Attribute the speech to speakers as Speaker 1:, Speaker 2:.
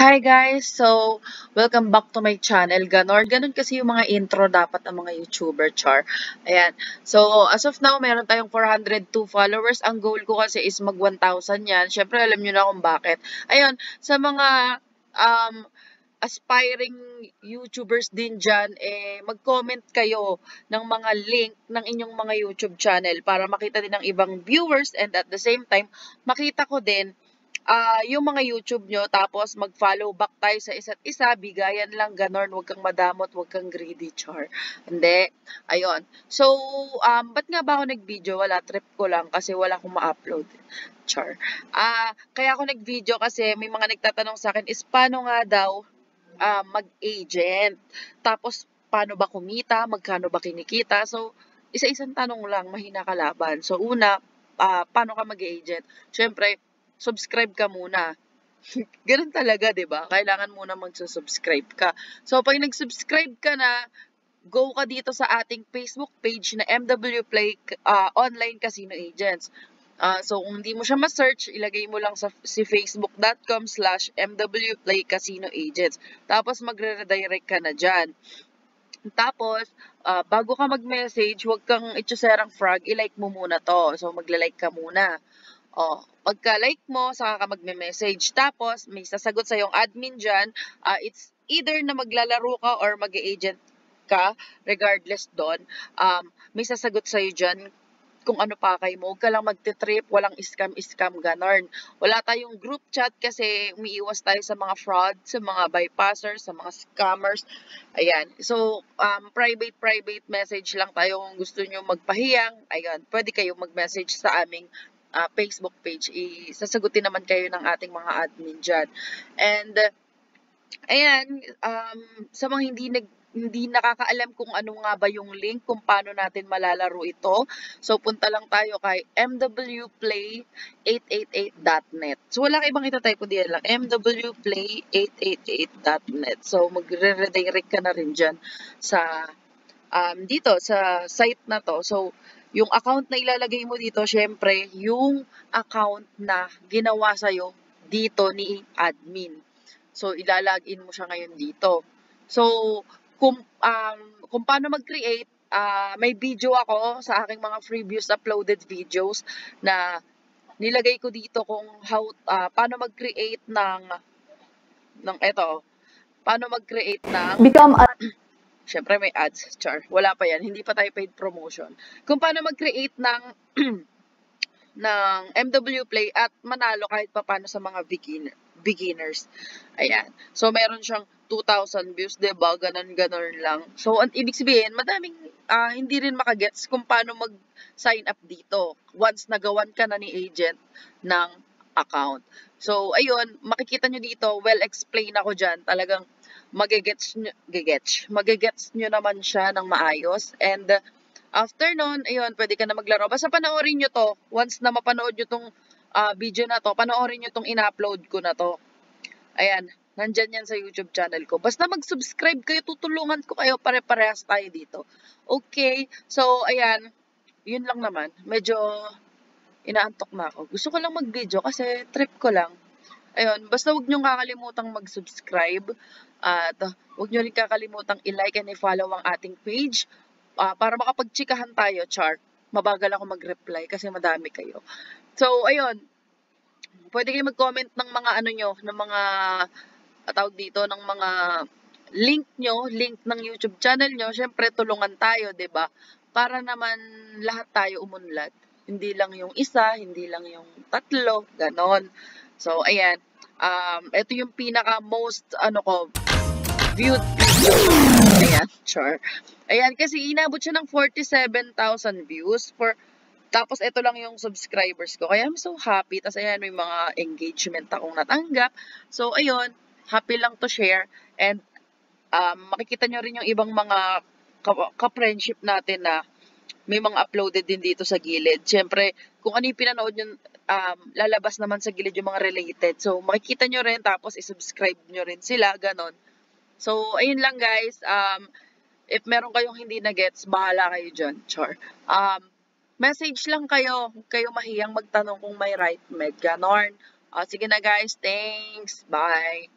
Speaker 1: Hi guys! So, welcome back to my channel, Ganun kasi yung mga intro dapat ng mga YouTuber, char. Ayan. So, as of now, meron tayong 402 followers. Ang goal ko kasi is mag 1,000 yan. Syempre, alam nyo na kung bakit. Ayun, sa mga aspiring YouTubers din dyan, mag-comment kayo ng mga link ng inyong mga YouTube channel para makita din ng ibang viewers and at the same time, makita ko din yung mga YouTube nyo, tapos mag-follow back tayo sa isa't isa, bigayan lang, ganon, huwag kang madamot, huwag kang greedy, char. Hindi. Ayun. So, ba't nga ba ako nag-video? Wala, trip ko lang kasi wala akong ma-upload. Char. Kaya ako nag-video kasi may mga nagtatanong sa akin is paano nga daw mag-agent. Tapos, paano ba kumita? Magkano ba kinikita? So, isa-isang tanong lang, mahina kalaban. So, una, paano ka mag-agent? Siyempre, subscribe ka muna. Ganun talaga, 'di ba? Kailangan muna magsu-subscribe ka. So pag nag-subscribe ka na, go ka dito sa ating Facebook page na MW Play Online Casino Agents. So kung hindi mo siya ma-search, ilagay mo lang si facebook.com/MW Play Casino Agents. Tapos magre-redirect ka na diyan. Tapos, bago ka mag-message, huwag kang itsuserang frog, i-like mo muna to. So, magla-like ka muna. Pagka-like mo, saka ka magme-message. Tapos, may sasagot sa yung admin dyan. It's either na maglalaro ka or mag-agent ka, regardless doon. May sasagot sa'yo dyan kung ano pa kay mo. Huwag ka lang magte-trip, walang scam, ganon. Wala tayong group chat kasi umiiwas tayo sa mga fraud, sa mga bypassers, sa mga scammers. Ayan. So, private message lang tayo kung gusto nyo magpahiyang. Ayan. Pwede kayong mag-message sa aming Facebook page. Sasagutin naman kayo ng ating mga admin dyan. And, ayan, sa mga hindi nakakaalam kung ano nga ba yung link kung paano natin malalaro ito. So, punta lang tayo kay mwplay888.net. So, wala kayo ibang itatype ko diyan lang. mwplay888.net. So, magre-redirect ka na rin dyan sa dito sa site na to. So, yung account na ilalagay mo dito, syempre, yung account na ginawa sa'yo dito ni admin. So, ilalagin mo siya ngayon dito. So, kung paano mag-create, may video ako sa aking mga previous uploaded videos na nilagay ko dito kung paano mag-create ng
Speaker 2: Become a
Speaker 1: syempre may ads, char. Wala pa yan, hindi pa tayo paid promotion. Kung paano mag-create ng MW Play at manalo kahit paano sa mga beginners. Ayan. So, meron siyang 2,000 views, diba? Ganon lang. So, ibig sabihin, madaming hindi rin makagets kung paano mag-sign up dito once nagawan ka na ni agent ng account. So, ayun, makikita nyo dito, well-explain ako dyan. Talagang magigets nyo naman siya ng maayos. And, after nun, ayun, pwede ka na maglaro. Basta panoorin nyo to. Once na mapanood nyo tong video na to, panoorin nyo tong in-upload ko na to. Ayan, nandyan yan sa YouTube channel ko. Basta mag-subscribe kayo, tutulungan ko kayo, pare-parehas tayo dito. Okay, so ayan, yun lang naman. Medyo inaantok na ako. Gusto ko lang mag-video kasi trip ko lang. Ayun, basta huwag nyo kakalimutang mag-subscribe at huwag nyo rin kakalimutang i-like and i-follow ang ating page para makapagtsikahan tayo, char. Mabagal ako mag-reply kasi madami kayo. So, ayun, pwede kayo mag-comment ng mga ano nyo, ng mga tawag dito, ng mga link nyo, link ng YouTube channel nyo. Syempre, tulungan tayo, 'di ba? Para naman lahat tayo umunlad. Hindi lang yung isa, hindi lang yung tatlo, ganon. So, ayan. Ito yung pinaka most, viewed video. Ayan, char. Ayan, kasi inabot siya ng 47,000 views tapos ito lang yung subscribers ko. Kaya I'm so happy. Tapos ayan, may mga engagement akong natanggap. So, ayun, happy lang to share. And makikita nyo rin yung ibang mga ka-friendship natin na may mga uploaded din dito sa gilid. Siyempre, kung ano yung pinanood nyo, lalabas naman sa gilid yung mga related. So, makikita nyo rin, tapos isubscribe nyo rin sila, ganon. So, ayun lang guys. If meron kayong hindi na gets, bahala kayo dyan. Char. Message lang kayo. Huwag kayo mahiyang magtanong kung may right med. Ganon. Sige na guys. Thanks. Bye.